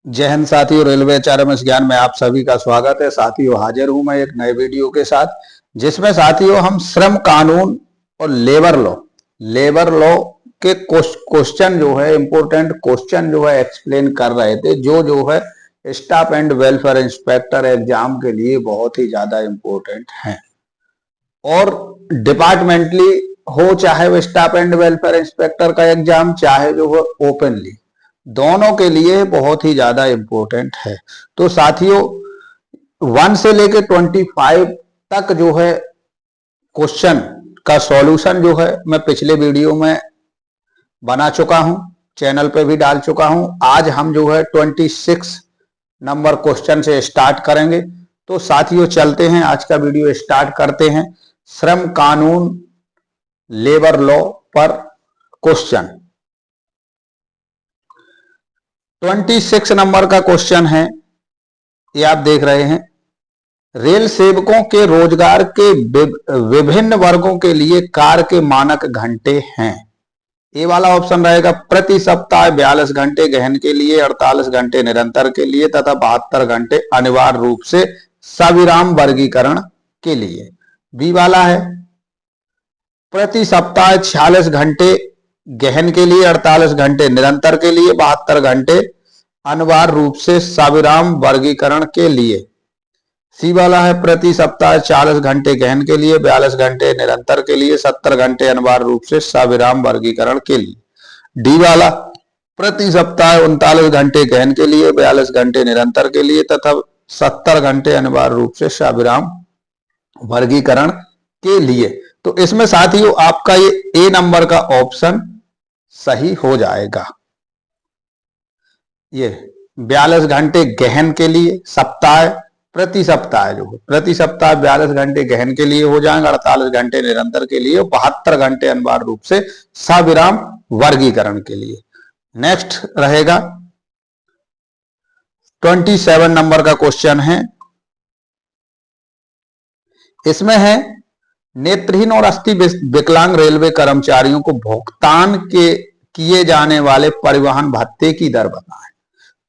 जय हिंद साथियों, railway HRMS ज्ञान में आप सभी का स्वागत है। साथियों, हाजिर हूं मैं एक नए वीडियो के साथ, जिसमें साथियों हम श्रम कानून और लेबर लॉ के क्वेश्चन जो है, इंपोर्टेंट क्वेश्चन जो है एक्सप्लेन कर रहे थे, जो है staff and welfare inspector exam के लिए बहुत ही ज्यादा इंपॉर्टेंट है। और डिपार्टमेंटली हो, चाहे वो स्टाफ एंड वेलफेयर इंस्पेक्टर का एग्जाम, चाहे जो हो ओपनली, दोनों के लिए बहुत ही ज्यादा इंपॉर्टेंट है। तो साथियों, 1 से लेके 25 तक जो है क्वेश्चन का सॉल्यूशन जो है मैं पिछले वीडियो में बना चुका हूं, चैनल पे भी डाल चुका हूं। आज हम जो है 26 नंबर क्वेश्चन से स्टार्ट करेंगे। तो साथियों चलते हैं, आज का वीडियो स्टार्ट करते हैं। श्रम कानून लेबर लॉ पर क्वेश्चन 26 नंबर का क्वेश्चन है, ये आप देख रहे हैं। रेल सेवकों के रोजगार के विभिन्न वर्गों के लिए कार्य के मानक घंटे हैं। ये वाला ऑप्शन रहेगा प्रति सप्ताह 42 घंटे गहन के लिए, 48 घंटे निरंतर के लिए तथा 72 घंटे अनिवार्य रूप से सविराम वर्गीकरण के लिए। बी वाला है प्रति सप्ताह 46 घंटे गहन के लिए, 48 घंटे निरंतर के लिए, 72 घंटे अनिवार्य रूप से सविराम वर्गीकरण के लिए। सी वाला है प्रति सप्ताह 40 घंटे गहन के लिए, 42 घंटे निरंतर के लिए, 70 घंटे अनिवार्य रूप से सविराम वर्गीकरण के लिए। डी वाला प्रति सप्ताह 39 घंटे गहन के लिए, 42 घंटे निरंतर के लिए तथा 70 घंटे अनिवार्य रूप से सविराम वर्गीकरण के लिए। तो इसमें साथियों आपका ये ए नंबर का ऑप्शन सही हो जाएगा। ये 42 घंटे गहन के लिए, सप्ताह प्रति सप्ताह जो प्रति सप्ताह 42 घंटे गहन के लिए हो जाएंगे, 48 घंटे निरंतर के लिए, 72 घंटे अनिवार्य रूप से सविराम वर्गीकरण के लिए। नेक्स्ट रहेगा 27 नंबर का क्वेश्चन है। इसमें है नेत्रहीन और अस्थि विकलांग रेलवे कर्मचारियों को भुगतान के किए जाने वाले परिवहन भत्ते की दर बताएं।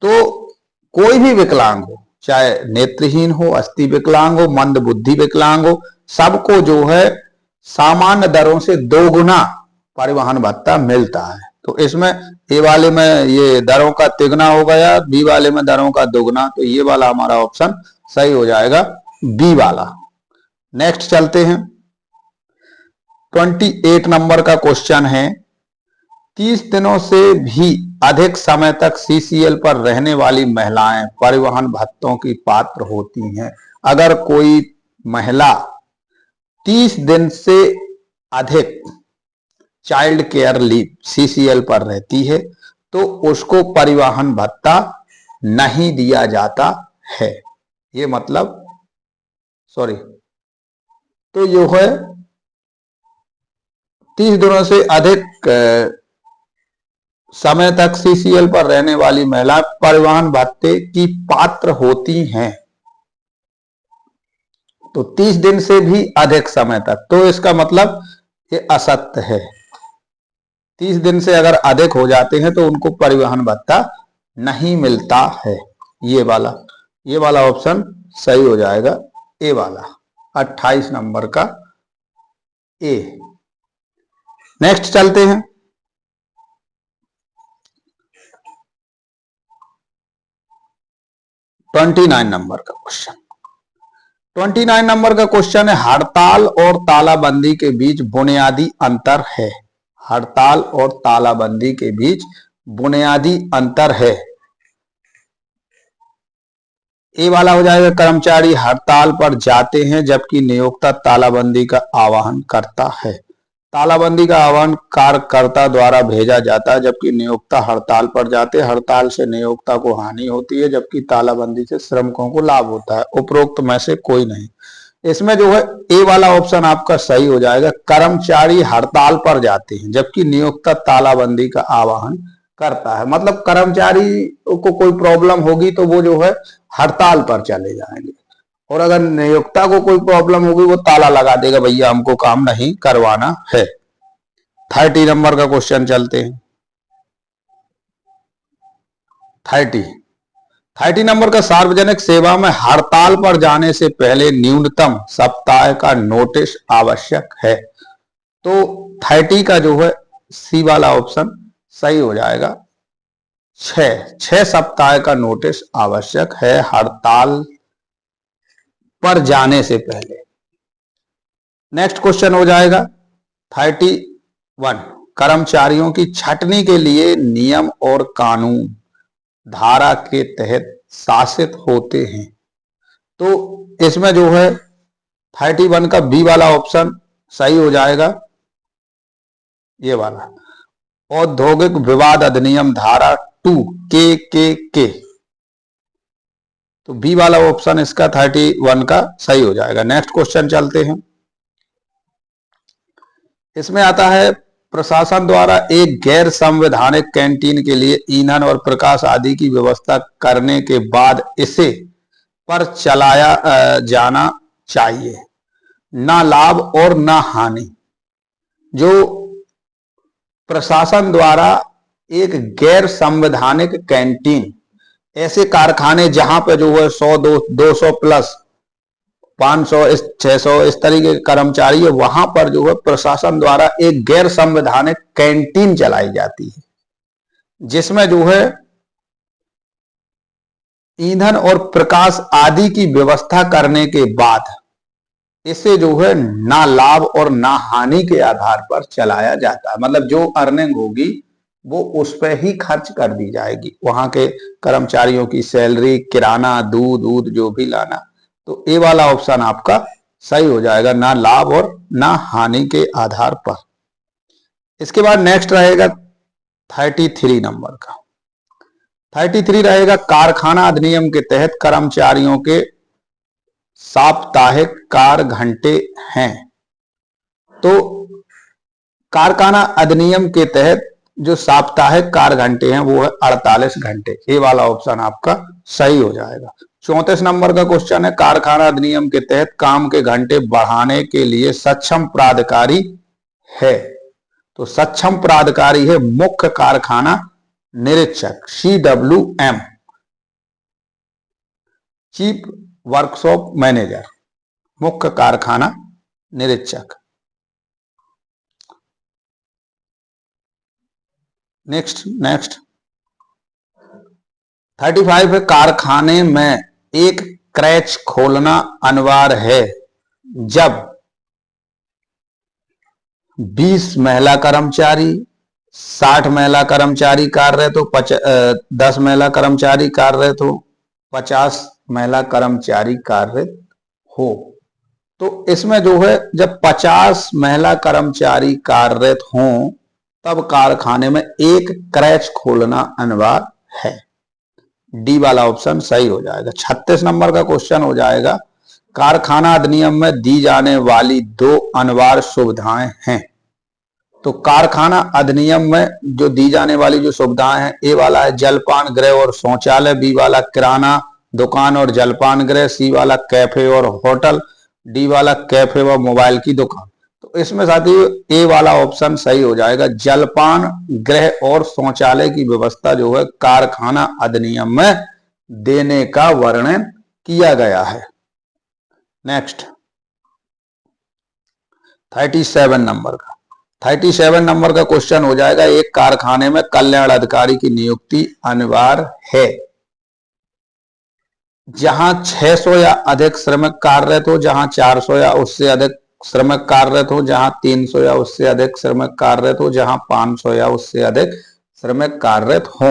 तो कोई भी विकलांग हो, चाहे नेत्रहीन हो, अस्थि विकलांग हो, मंद बुद्धि विकलांग हो, सबको जो है सामान्य दरों से 2 गुना परिवहन भत्ता मिलता है। तो इसमें ए वाले में ये दरों का तिगुना हो गया, बी वाले में दरों का दोगुना। तो ये वाला हमारा ऑप्शन सही हो जाएगा, बी वाला। नेक्स्ट चलते हैं, 28 नंबर का क्वेश्चन है। 30 दिनों से भी अधिक समय तक सीसीएल पर रहने वाली महिलाएं परिवहन भत्तों की पात्र होती हैं। अगर कोई महिला 30 दिन से अधिक चाइल्ड केयर लीव सीसीएल पर रहती है तो उसको परिवहन भत्ता नहीं दिया जाता है। ये मतलब तो ये है 30 दिनों से अधिक समय तक सीसीएल पर रहने वाली महिला परिवहन भत्ते की पात्र होती हैं। तो 30 दिन से भी अधिक समय तक, तो इसका मतलब ये असत्य है। 30 दिन से अगर अधिक हो जाते हैं तो उनको परिवहन भत्ता नहीं मिलता है। ये वाला ऑप्शन सही हो जाएगा, ए वाला, 28 नंबर का ए। नेक्स्ट चलते हैं, 29 नंबर का क्वेश्चन। 29 नंबर का क्वेश्चन है, हड़ताल और तालाबंदी के बीच बुनियादी अंतर है। हड़ताल और तालाबंदी के बीच बुनियादी अंतर है। ये वाला हो जाएगा कर्मचारी हड़ताल पर जाते हैं जबकि नियोक्ता तालाबंदी का आह्वान करता है। तालाबंदी का आह्वान कार्यकर्ता द्वारा भेजा जाता है जबकि नियोक्ता हड़ताल पर जाते हैं। हड़ताल से नियोक्ता को हानि होती है जबकि तालाबंदी से श्रमिकों को लाभ होता है। उपरोक्त में से कोई नहीं। इसमें जो है ए वाला ऑप्शन आपका सही हो जाएगा। कर्मचारी हड़ताल पर जाते हैं जबकि नियोक्ता तालाबंदी का आह्वान करता है। मतलब कर्मचारी को कोई प्रॉब्लम होगी तो वो जो है हड़ताल पर चले जाएंगे, और अगर नियोक्ता को कोई प्रॉब्लम होगी वो ताला लगा देगा, भैया हमको काम नहीं करवाना है। 30 नंबर का क्वेश्चन चलते हैं। 30 30 नंबर का सार्वजनिक सेवा में हड़ताल पर जाने से पहले न्यूनतम सप्ताह का नोटिस आवश्यक है। तो 30 का जो है सी वाला ऑप्शन सही हो जाएगा। 6 सप्ताह का नोटिस आवश्यक है हड़ताल पर जाने से पहले। नेक्स्ट क्वेश्चन हो जाएगा 31, कर्मचारियों की छटनी के लिए नियम और कानून धारा के तहत शासित होते हैं। तो इसमें जो है 31 का बी वाला ऑप्शन सही हो जाएगा, ये वाला औद्योगिक विवाद अधिनियम धारा 2 के। तो बी वाला ऑप्शन इसका 31 का सही हो जाएगा। नेक्स्ट क्वेश्चन चलते हैं। इसमें आता है प्रशासन द्वारा एक गैर संवैधानिक कैंटीन के लिए ईंधन और प्रकाश आदि की व्यवस्था करने के बाद इसे पर चलाया जाना चाहिए, ना लाभ और ना हानि। जो प्रशासन द्वारा एक गैर संवैधानिक कैंटीन, ऐसे कारखाने जहां पे जो है 100, 200 प्लस 500, 600 इस तरीके के कर्मचारी है, वहां पर जो है प्रशासन द्वारा एक गैर संवैधानिक कैंटीन चलाई जाती है, जिसमें जो है ईंधन और प्रकाश आदि की व्यवस्था करने के बाद इसे जो है ना लाभ और ना हानि के आधार पर चलाया जाता है। मतलब जो अर्निंग होगी वो उस पर ही खर्च कर दी जाएगी, वहां के कर्मचारियों की सैलरी, किराना, दूध जो भी लाना। तो ए वाला ऑप्शन आपका सही हो जाएगा, ना लाभ और ना हानि के आधार पर। इसके बाद नेक्स्ट रहेगा 33 नंबर का। 33 रहेगा कारखाना अधिनियम के तहत कर्मचारियों के साप्ताहिक कार्य घंटे हैं। तो कारखाना अधिनियम के तहत जो साप्ताहिक कार्य घंटे हैं वो है 48 घंटे। ये वाला ऑप्शन आपका सही हो जाएगा। 34 नंबर का क्वेश्चन है कारखाना अधिनियम के तहत काम के घंटे बढ़ाने के लिए सक्षम प्राधिकारी है। तो सक्षम प्राधिकारी है मुख्य कारखाना निरीक्षक, CWM, चीफ वर्कशॉप मैनेजर, मुख्य कारखाना निरीक्षक। नेक्स्ट 35 है कारखाने में एक क्रैच खोलना अनिवार्य है जब 20 महिला कर्मचारी, 60 महिला कर्मचारी कार्यरत हो, 10 महिला कर्मचारी कार्यरत हो, 50 महिला कर्मचारी कार्यरत हो। तो इसमें जो है जब 50 महिला कर्मचारी कार्यरत हों तब कारखाने में एक क्रैच खोलना अनिवार्य है। डी वाला ऑप्शन सही हो जाएगा। 36 नंबर का क्वेश्चन हो जाएगा कारखाना अधिनियम में दी जाने वाली 2 अनिवार्य सुविधाएं हैं। तो कारखाना अधिनियम में जो दी जाने वाली जो सुविधाएं हैं, ए वाला है जलपान गृह और शौचालय, बी वाला किराना दुकान और जलपान गृह, सी वाला कैफे और होटल, डी वाला कैफे व मोबाइल की दुकान। तो इसमें साथी ए वाला ऑप्शन सही हो जाएगा। जलपान गृह और शौचालय की व्यवस्था जो है कारखाना अधिनियम में देने का वर्णन किया गया है। नेक्स्ट 37 नंबर का। 37 नंबर का क्वेश्चन हो जाएगा एक कारखाने में कल्याण अधिकारी की नियुक्ति अनिवार्य है जहां 600 या अधिक श्रमिक कार्यरत हो, जहां 400 या उससे अधिक श्रमिक कार्यरत हो, जहां 300 या उससे अधिक श्रमिक कार्यरत हो, जहां 500 या उससे अधिक श्रमिक कार्यरत हो।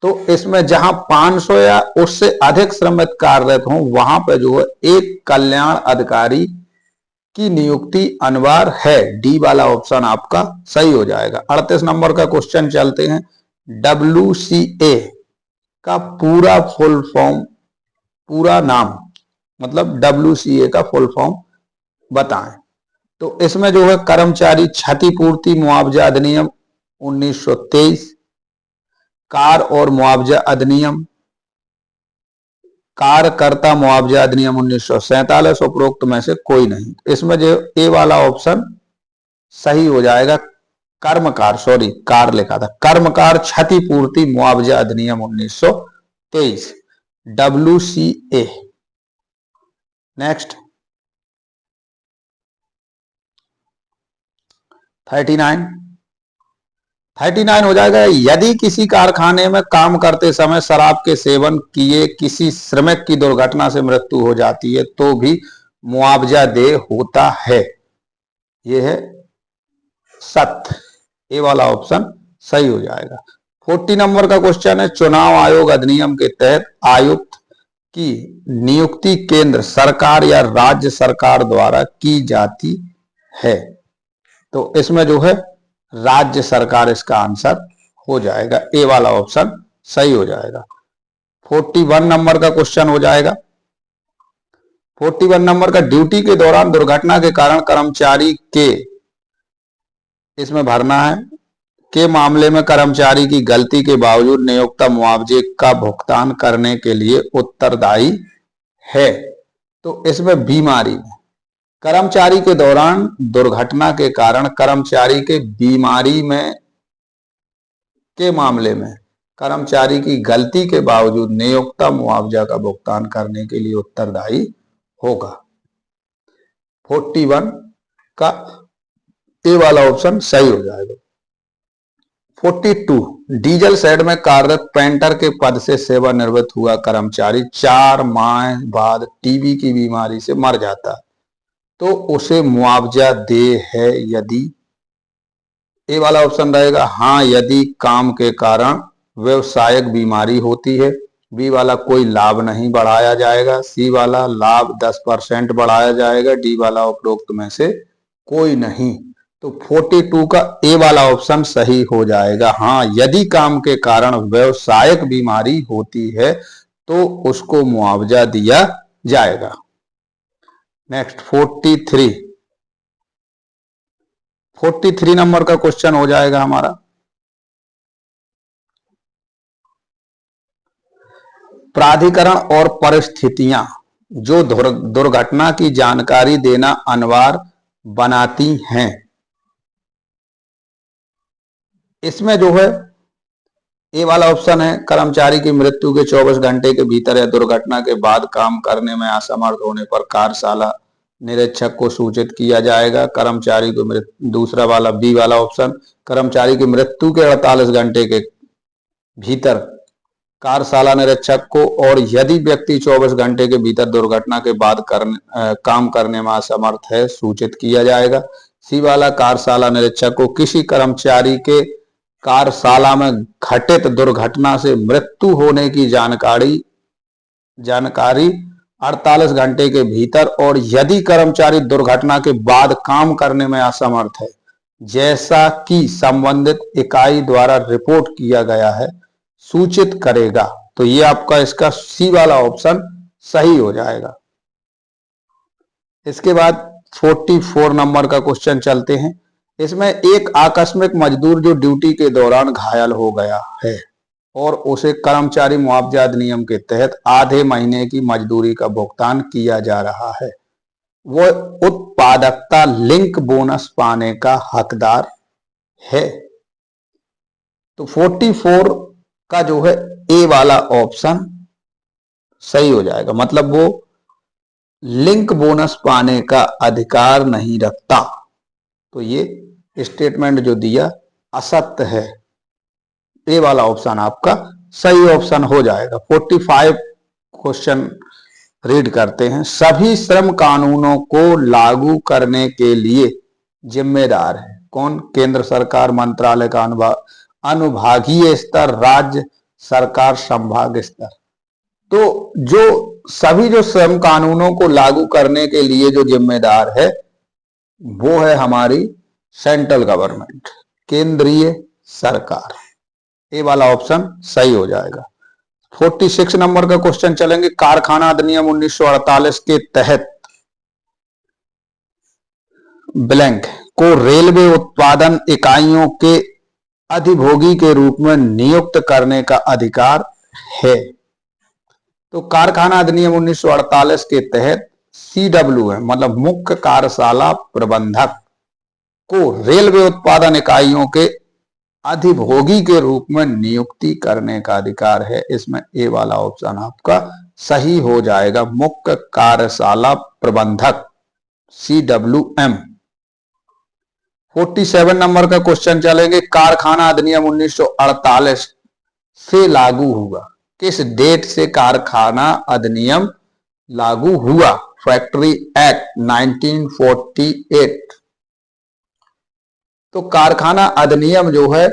तो इसमें जहां 500 या उससे अधिक श्रमिक कार्यरत हो वहां पर जो है एक कल्याण अधिकारी की नियुक्ति अनिवार्य है। डी वाला ऑप्शन आपका सही हो जाएगा। 38 नंबर का क्वेश्चन चलते हैं। WCA का पूरा फुल फॉर्म, पूरा नाम, मतलब WCA का फुल फॉर्म बताएं। तो इसमें जो है कर्मचारी क्षतिपूर्ति मुआवजा अधिनियम 1923, कार और मुआवजा अधिनियम, कार्यकर्ता मुआवजा अधिनियम 1947, उपरोक्त में से कोई नहीं। इसमें जो ए वाला ऑप्शन सही हो जाएगा। कर्मकार, सॉरी कार लिखा था, कर्मकार क्षतिपूर्ति मुआवजा अधिनियम 1923। WCA। नेक्स्ट 39 हो जाएगा, यदि किसी कारखाने में काम करते समय शराब के सेवन किए किसी श्रमिक की दुर्घटना से मृत्यु हो जाती है तो भी मुआवजा देय होता है। यह है सत्य, ए वाला ऑप्शन सही हो जाएगा। 40 नंबर का क्वेश्चन है, चुनाव आयोग अधिनियम के तहत आयुक्त की नियुक्ति केंद्र सरकार या राज्य सरकार द्वारा की जाती है। तो इसमें जो है राज्य सरकार इसका आंसर हो जाएगा, ए वाला ऑप्शन सही हो जाएगा। 41 नंबर का क्वेश्चन हो जाएगा। 41 नंबर का, ड्यूटी के दौरान दुर्घटना के कारण कर्मचारी के, इसमें भरना है, के मामले में कर्मचारी की गलती के बावजूद नियोक्ता मुआवजे का भुगतान करने के लिए उत्तरदायी है। तो इसमें बीमारी में, कर्मचारी के दौरान दुर्घटना के कारण कर्मचारी के बीमारी में के मामले में कर्मचारी की गलती के बावजूद नियोक्ता मुआवजा का भुगतान करने के लिए उत्तरदायी होगा। 41 का ए वाला ऑप्शन सही हो जाएगा। 42, डीजल शेड में कार्यरत पेंटर के पद से सेवानिवृत्त हुआ कर्मचारी 4 माह बाद टीबी की बीमारी से मर जाता है तो उसे मुआवजा देय है यदि, ए वाला ऑप्शन रहेगा हाँ यदि काम के कारण व्यवसायिक बीमारी होती है। बी वाला कोई लाभ नहीं बढ़ाया जाएगा। सी वाला लाभ 10% बढ़ाया जाएगा। डी वाला उपरोक्त में से कोई नहीं। तो 42 का ए वाला ऑप्शन सही हो जाएगा। हाँ यदि काम के कारण व्यवसायिक बीमारी होती है तो उसको मुआवजा दिया जाएगा। नेक्स्ट 43 नंबर का क्वेश्चन हो जाएगा हमारा, प्राधिकरण और परिस्थितियां जो दुर्घटना की जानकारी देना अनिवार्य बनाती हैं। इसमें जो है ए वाला ऑप्शन है, कर्मचारी की मृत्यु के 24 घंटे के भीतर या दुर्घटना के बाद काम करने में असमर्थ होने पर कार्यशाला निरीक्षक को सूचित किया जाएगा। कर्मचारी को दूसरा वाला बी वाला ऑप्शन, कर्मचारी की मृत्यु के 48 घंटे के भीतर कार्यशाला निरीक्षक को, और यदि व्यक्ति 24 घंटे के भीतर दुर्घटना के बाद काम करने में असमर्थ है सूचित किया जाएगा। सी वाला, कार्यशाला निरीक्षक को किसी कर्मचारी के कार्यशाला में घटित दुर्घटना से मृत्यु होने की जानकारी 48 घंटे के भीतर, और यदि कर्मचारी दुर्घटना के बाद काम करने में असमर्थ है जैसा कि संबंधित इकाई द्वारा रिपोर्ट किया गया है सूचित करेगा। तो ये आपका इसका सी वाला ऑप्शन सही हो जाएगा। इसके बाद 44 नंबर का क्वेश्चन चलते हैं। इसमें एक आकस्मिक मजदूर जो ड्यूटी के दौरान घायल हो गया है और उसे कर्मचारी मुआवजा अधिनियम के तहत आधे महीने की मजदूरी का भुगतान किया जा रहा है, वो उत्पादकता लिंक बोनस पाने का हकदार है। तो 44 का जो है ए वाला ऑप्शन सही हो जाएगा, मतलब वो लिंक बोनस पाने का अधिकार नहीं रखता। तो ये स्टेटमेंट जो दिया असत्य है। ए वाला ऑप्शन आपका सही ऑप्शन हो जाएगा। 45 क्वेश्चन रीड करते हैं। सभी श्रम कानूनों को लागू करने के लिए जिम्मेदार है कौन? केंद्र सरकार, मंत्रालय का अनुभागीय स्तर, राज्य सरकार, संभाग स्तर। तो सभी श्रम कानूनों को लागू करने के लिए जो जिम्मेदार है वो है हमारी सेंट्रल गवर्नमेंट, केंद्रीय सरकार। ए वाला ऑप्शन सही हो जाएगा। 46 नंबर का क्वेश्चन चलेंगे। कारखाना अधिनियम 1948 के तहत ब्लैंक को रेलवे उत्पादन इकाइयों के अधिभोगी के रूप में नियुक्त करने का अधिकार है। तो कारखाना अधिनियम 1948 के तहत CW है, मतलब मुख्य कार्यशाला प्रबंधक को रेलवे उत्पादन इकाइयों के अधिभोगी के रूप में नियुक्ति करने का अधिकार है। इसमें ए वाला ऑप्शन आपका सही हो जाएगा, मुख्य कार्यशाला प्रबंधक CWM। 47 नंबर का क्वेश्चन चलेंगे। कारखाना अधिनियम 1948 से लागू हुआ। किस डेट से कारखाना अधिनियम लागू हुआ? Factory act 1948। तो कारखाना अधिनियम जो है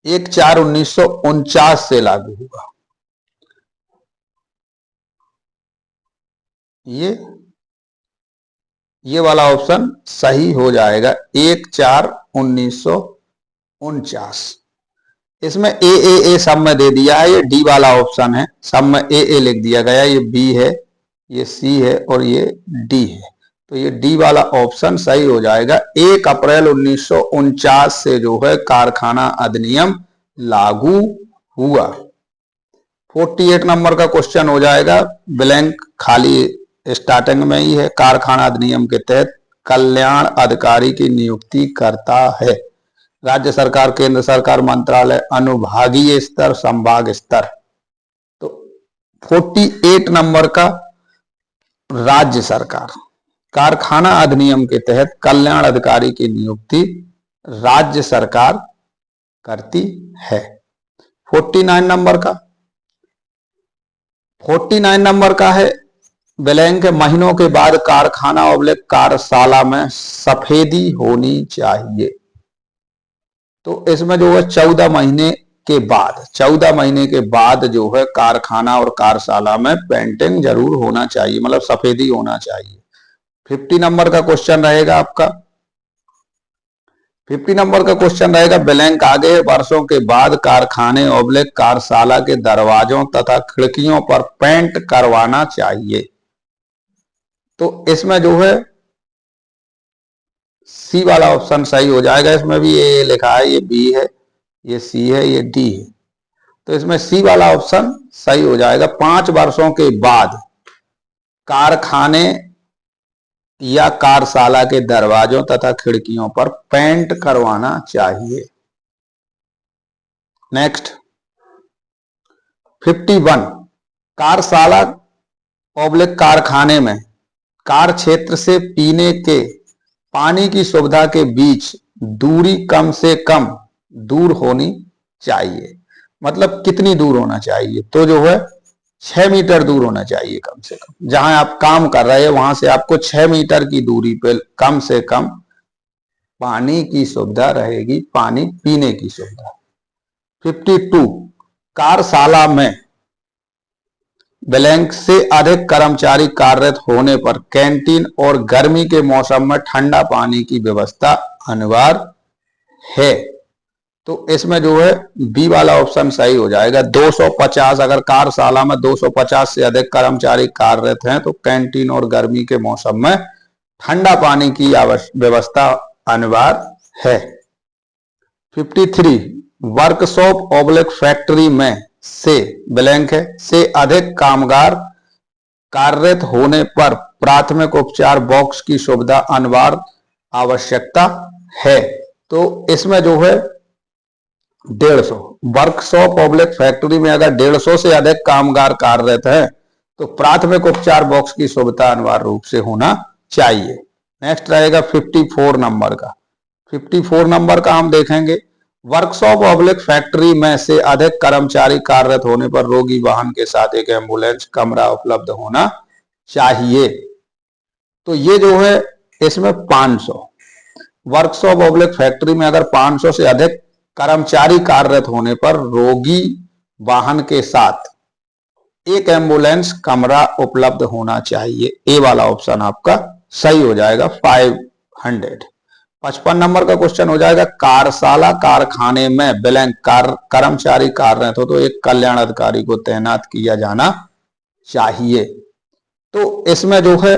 1/4/1949 से लागू हुआ। ये वाला ऑप्शन सही हो जाएगा, 1/4/1949। इसमें ए सब में दे दिया है, ये डी वाला ऑप्शन है, सब में ए लिख दिया गया, ये बी है, ये सी है और ये डी है। तो ये डी वाला ऑप्शन सही हो जाएगा। 1 अप्रैल 1949 से जो है कारखाना अधिनियम लागू हुआ। 48 नंबर का क्वेश्चन हो जाएगा, ब्लैंक खाली स्टार्टिंग में ही है। कारखाना अधिनियम के तहत कल्याण अधिकारी की नियुक्ति करता है राज्य सरकार, केंद्र सरकार, मंत्रालय, अनुभागीय स्तर, संभाग स्तर। तो 48 नंबर का राज्य सरकार। कारखाना अधिनियम के तहत कल्याण अधिकारी की नियुक्ति राज्य सरकार करती है। 49 नंबर का है, ब्लैंक महीनों के बाद कारखाना और कार्यशाला में सफेदी होनी चाहिए। तो इसमें जो है 14 महीने के बाद जो है कारखाना और कार्यशाला में पेंटिंग जरूर होना चाहिए, मतलब सफेदी होना चाहिए। 50 नंबर का क्वेश्चन रहेगा आपका। 50 नंबर का क्वेश्चन रहेगा, ब्लैंक आगे, वर्षों के बाद कारखाने और कार्यशाला के दरवाजों तथा खिड़कियों पर पेंट करवाना चाहिए। तो इसमें जो है सी वाला ऑप्शन सही हो जाएगा। इसमें भी ये लिखा है, ये बी है, ये सी है, ये डी है। तो इसमें सी वाला ऑप्शन सही हो जाएगा। 5 वर्षों के बाद कारखाने या कार्यशाला के दरवाजों तथा खिड़कियों पर पेंट करवाना चाहिए। नेक्स्ट 51, कार्यशाला और कारखाने में कार्य क्षेत्र से पीने के पानी की सुविधा के बीच दूरी कम से कम दूर होनी चाहिए। मतलब कितनी दूर होना चाहिए? तो जो है 6 मीटर दूर होना चाहिए कम से कम। जहां आप काम कर रहे हैं वहां से आपको 6 मीटर की दूरी पे कम से कम पानी की सुविधा रहेगी, पानी पीने की सुविधा। 52, कार्यशाला में ब्लैंक से अधिक कर्मचारी कार्यरत होने पर कैंटीन और गर्मी के मौसम में ठंडा पानी की व्यवस्था अनिवार्य है। तो इसमें जो है बी वाला ऑप्शन सही हो जाएगा। 250, अगर कार्यशाला में 250 से अधिक कर्मचारी कार्यरत हैं तो कैंटीन और गर्मी के मौसम में ठंडा पानी की व्यवस्था अनिवार्य है। 53, वर्कशॉप और फैक्ट्री में से ब्लैंक है से अधिक कामगार कार्यरत होने पर प्राथमिक उपचार बॉक्स की सुविधा अनिवार्य आवश्यकता है। तो इसमें जो है 150, वर्कशॉप और फैक्ट्री में अगर 150 से अधिक कामगार कार्यरत हैं तो प्राथमिक उपचार बॉक्स की सुविधा अनिवार्य रूप से होना चाहिए। नेक्स्ट रहेगा 54 नंबर का। 54 नंबर का हम देखेंगे, वर्कशॉप और फैक्ट्री में से अधिक कर्मचारी कार्यरत होने पर रोगी वाहन के साथ एक एम्बुलेंस कमरा उपलब्ध होना चाहिए। तो ये जो है इसमें 500, वर्कशॉप और फैक्ट्री में अगर 500 से अधिक कर्मचारी कार्यरत होने पर रोगी वाहन के साथ एक एम्बुलेंस कमरा उपलब्ध होना चाहिए। ए वाला ऑप्शन आपका सही हो जाएगा। 500। 55 नंबर का क्वेश्चन हो जाएगा, कार्यशाला कारखाने में ब्लैंक कर्मचारी कार्यरत हो तो एक कल्याण अधिकारी को तैनात किया जाना चाहिए। तो इसमें जो है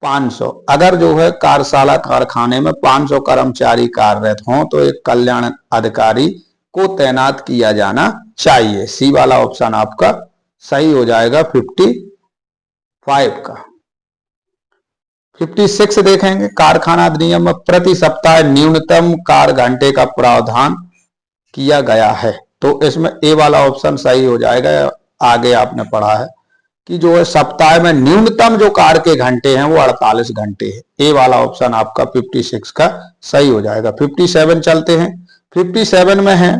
500, अगर जो है कार्यशाला कारखाने में 500 कर्मचारी कार्यरत हों तो एक कल्याण अधिकारी को तैनात किया जाना चाहिए। सी वाला ऑप्शन आपका सही हो जाएगा 55 का। 56 देखेंगे, कारखाना अधिनियम में प्रति सप्ताह न्यूनतम कार्य घंटे का प्रावधान किया गया है। तो इसमें ए वाला ऑप्शन सही हो जाएगा। आगे आपने पढ़ा है कि जो है सप्ताह में न्यूनतम जो कार्य के घंटे हैं वो 48 घंटे है। ए वाला ऑप्शन आपका 56 का सही हो जाएगा। 57 चलते हैं। 57 में है,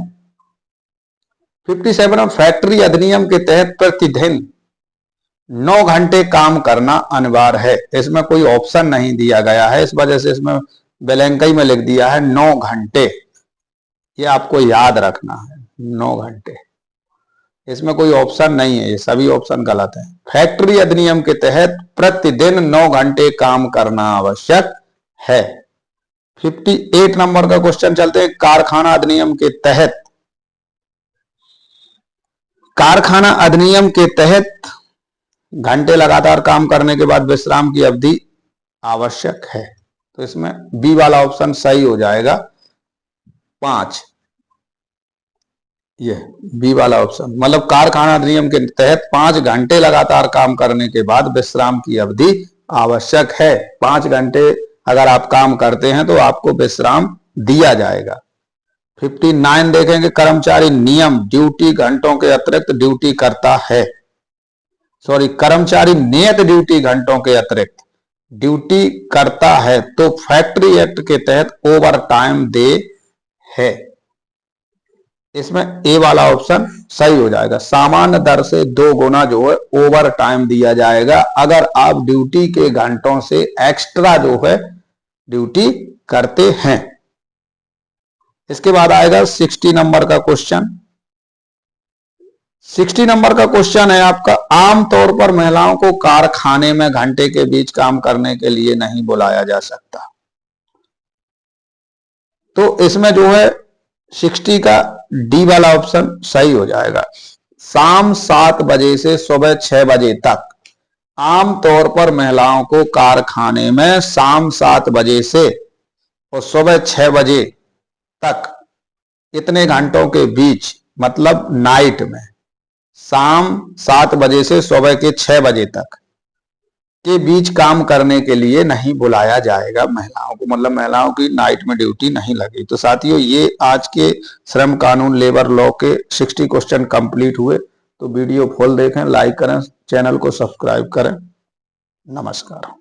57 में फैक्ट्री अधिनियम के तहत प्रतिदिन 9 घंटे काम करना अनिवार्य है। इसमें कोई ऑप्शन नहीं दिया गया है, इस वजह से इसमें ब्लैंक में लिख दिया है 9 घंटे। ये आपको याद रखना है, 9 घंटे। इसमें कोई ऑप्शन नहीं है, ये सभी ऑप्शन गलत है। फैक्ट्री अधिनियम के तहत प्रतिदिन 9 घंटे काम करना आवश्यक है। 58 नंबर का क्वेश्चन चलते हैं। कारखाना अधिनियम के तहत, कारखाना अधिनियम के तहत घंटे लगातार काम करने के बाद विश्राम की अवधि आवश्यक है। तो इसमें बी वाला ऑप्शन सही हो जाएगा, 5। ये बी वाला ऑप्शन, मतलब कारखाना अधिनियम के तहत 5 घंटे लगातार काम करने के बाद विश्राम की अवधि आवश्यक है। 5 घंटे अगर आप काम करते हैं तो आपको विश्राम दिया जाएगा। 59 देखेंगे। कर्मचारी नियम ड्यूटी घंटों के अतिरिक्त ड्यूटी करता है, कर्मचारी नियत ड्यूटी घंटों के अतिरिक्त ड्यूटी करता है तो फैक्ट्री एक्ट के तहत ओवर टाइम दे है। इसमें ए वाला ऑप्शन सही हो जाएगा। सामान्य दर से 2 गुना जो है ओवर टाइम दिया जाएगा अगर आप ड्यूटी के घंटों से एक्स्ट्रा जो है ड्यूटी करते हैं। इसके बाद आएगा 60 नंबर का क्वेश्चन। 60 नंबर का क्वेश्चन है आपका, आमतौर पर महिलाओं को कारखाने में घंटे के बीच काम करने के लिए नहीं बुलाया जा सकता। तो इसमें जो है 60 का डी वाला ऑप्शन सही हो जाएगा। शाम 7 बजे से सुबह 6 बजे तक आमतौर पर महिलाओं को कारखाने में शाम 7 बजे से और सुबह 6 बजे तक इतने घंटों के बीच, मतलब नाइट में शाम 7 बजे से सुबह के 6 बजे तक के बीच काम करने के लिए नहीं बुलाया जाएगा महिलाओं को, मतलब महिलाओं की नाइट में ड्यूटी नहीं लगी। तो साथियों, ये आज के श्रम कानून लेबर लॉ के 60 क्वेश्चन कंप्लीट हुए। तो वीडियो फुल देखें, लाइक करें, चैनल को सब्सक्राइब करें। नमस्कार।